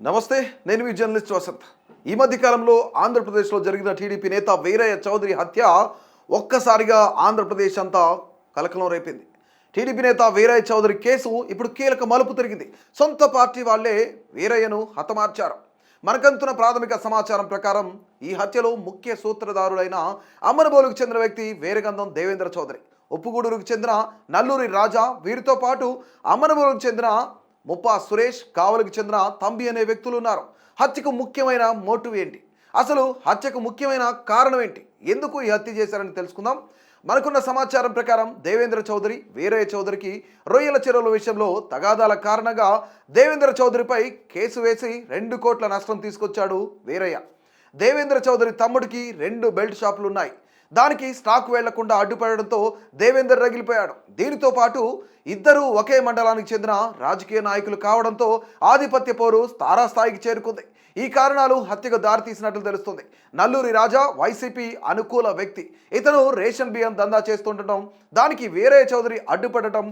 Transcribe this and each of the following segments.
నమస్తే, నేను మీ జర్నలిస్ట్ వసంత్. ఈ మధ్య కాలంలో ఆంధ్రప్రదేశ్లో జరిగిన టీడీపీ నేత వీరయ్య చౌదరి హత్య ఒక్కసారిగా ఆంధ్రప్రదేశ్ అంతా కలకలం రేపింది. టీడీపీ నేత వీరయ్య చౌదరి కేసు ఇప్పుడు కీలక మలుపు తిరిగింది. సొంత పార్టీ వాళ్లే వీరయ్యను హతమార్చారు. మనకంతున్న ప్రాథమిక సమాచారం ప్రకారం ఈ హత్యలో ముఖ్య సూత్రధారుడైన అమ్మనబోలుకు చెందిన వ్యక్తి వీరగంధం దేవేంద్ర చౌదరి, ఉప్పుగూడూరుకు చెందిన నల్లూరి రాజా, వీరితో పాటు అమ్మనబోలుకు చెందిన ముప్పా సురేష్, కావలికి చెందిన తంబి అనే వ్యక్తులు ఉన్నారు. హత్యకు ముఖ్యమైన మోటివ్ ఏంటి, అసలు హత్యకు ముఖ్యమైన కారణం ఏంటి, ఎందుకు ఈ హత్య చేశారని తెలుసుకుందాం. మనకున్న సమాచారం ప్రకారం దేవేంద్ర చౌదరి వీరయ్య చౌదరికి రొయ్యల చెరువుల విషయంలో తగాదాల కారణంగా దేవేంద్ర చౌదరిపై కేసు వేసి 2 కోట్ల నష్టం తీసుకొచ్చాడు వీరయ్య. దేవేంద్ర చౌదరి తమ్ముడికి 2 బెల్ట్ షాపులు ఉన్నాయి. దానికి స్టాక్ వెళ్లకుండా అడ్డుపడడంతో దేవేందర్ రగిలిపోయాడు. దీనితో పాటు ఇద్దరు ఒకే మండలానికి చెందిన రాజకీయ నాయకులు కావడంతో ఆధిపత్య పోరు తారాస్థాయికి చేరుకుంది. ఈ కారణాలు హత్యకు దారితీసినట్లు తెలుస్తుంది. నల్లూరి రాజా వైసీపీ అనుకూల వ్యక్తి. ఇతను రేషన్ బియ్యం దందా చేస్తుండటం, దానికి వీరయ్య చౌదరి అడ్డుపడటం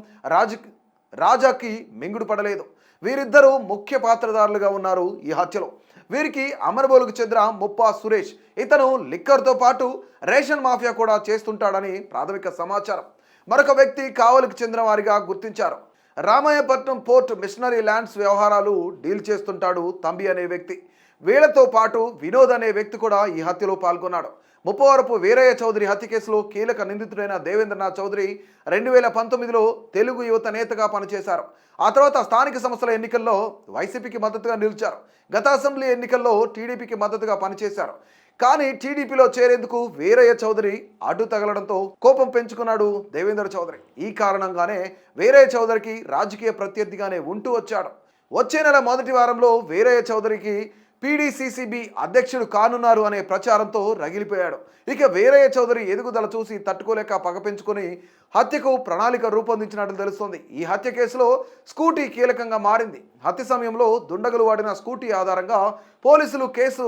రాజాకి మింగుడు పడలేదు. వీరిద్దరూ ముఖ్య పాత్రధారులుగా ఉన్నారు ఈ హత్యలో. వీరికి అమరబోలుకు చెందిన ముప్పా సురేష్, ఇతను లిక్కర్తో పాటు రేషన్ మాఫియా కూడా చేస్తుంటాడని ప్రాథమిక సమాచారం. మరొక వ్యక్తి కావలికి చెందిన వారిగా గుర్తించారు. రామాయపట్నం పోర్ట్ మిషనరీ ల్యాండ్స్ వ్యవహారాలు డీల్ చేస్తుంటాడు తంబి అనే వ్యక్తి. వీళ్లతో పాటు వినోద్ అనే వ్యక్తి కూడా ఈ హత్యలో పాల్గొన్నాడు. ముప్పవరపు వీరయ్య చౌదరి హత్య కేసులో కీలక నిందితుడైన దేవేంద్రనాథ్ చౌదరి 2019లో తెలుగు యువత నేతగా పనిచేశారు. ఆ తర్వాత స్థానిక సంస్థల ఎన్నికల్లో వైసీపీకి మద్దతుగా నిలిచారు. గత అసెంబ్లీ ఎన్నికల్లో టీడీపీకి మద్దతుగా పనిచేశారు. కానీ టీడీపీలో చేరేందుకు వీరయ్య చౌదరి అడ్డు తగలడంతో కోపం పెంచుకున్నాడు దేవేంద్ర చౌదరి. ఈ కారణంగానే వీరయ్య చౌదరికి రాజకీయ ప్రత్యర్థిగానే ఉంటూ వచ్చాడు. వచ్చే నెల మొదటి వారంలో వీరయ్య చౌదరికి పీడీసీసీబీ అధ్యక్షుడు కానున్నారు అనే ప్రచారంతో రగిలిపోయాడు. ఇక వీరయ్య చౌదరి ఎదుగుదల చూసి తట్టుకోలేక పగ పెంచుకొని హత్యకు ప్రణాళిక రూపొందించినట్లు తెలుస్తోంది. ఈ హత్య కేసులో స్కూటీ కీలకంగా మారింది. హత్య సమయంలో దుండగులు వాడిన స్కూటీ ఆధారంగా పోలీసులు కేసు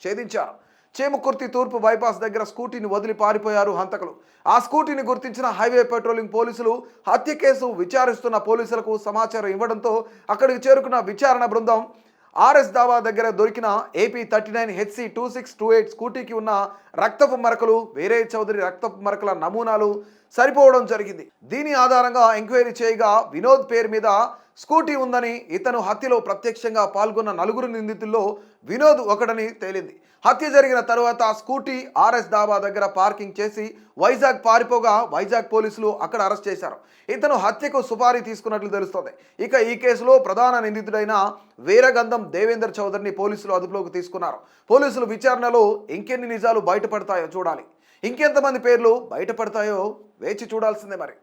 ఛేదించారు. చేమకుర్తి తూర్పు బైపాస్ దగ్గర స్కూటీని వదిలి పారిపోయారు హంతకులు. ఆ స్కూటీని గుర్తించిన హైవే పెట్రోలింగ్ పోలీసులు హత్య కేసు విచారిస్తున్న పోలీసులకు సమాచారం ఇవ్వడంతో అక్కడికి చేరుకున్న విచారణ బృందం ఆర్ఎస్ దావా దగ్గర దొరికిన ఏపీ 39 HC 2628 స్కూటీకి ఉన్న రక్తపు మరకలు, వీరయ్య చౌదరి రక్తపు మరకల నమూనాలు సరిపోవడం జరిగింది. దీని ఆధారంగా ఎంక్వైరీ చేయగా వినోద్ పేరు మీద స్కూటీ ఉందని, ఇతను హత్యలో ప్రత్యక్షంగా పాల్గొన్న 4 నిందితుల్లో వినోద్ ఒకడని తేలింది. హత్య జరిగిన తరువాత స్కూటీ ఆర్ఎస్ దాబా దగ్గర పార్కింగ్ చేసి వైజాగ్ పారిపోగా వైజాగ్ పోలీసులు అక్కడ అరెస్ట్ చేశారు. ఇతను హత్యకు సుపారీ తీసుకున్నట్లు తెలుస్తోంది. ఇక ఈ కేసులో ప్రధాన నిందితుడైన వీరగంధం దేవేంద్ర చౌదరిని పోలీసులు అదుపులోకి తీసుకున్నారు. పోలీసులు విచారణలో ఇంకెన్ని నిజాలు బయటపడతాయో చూడాలి. ఇంకెంతమంది పేర్లు బయటపడతాయో వేచి చూడాల్సిందే మరి.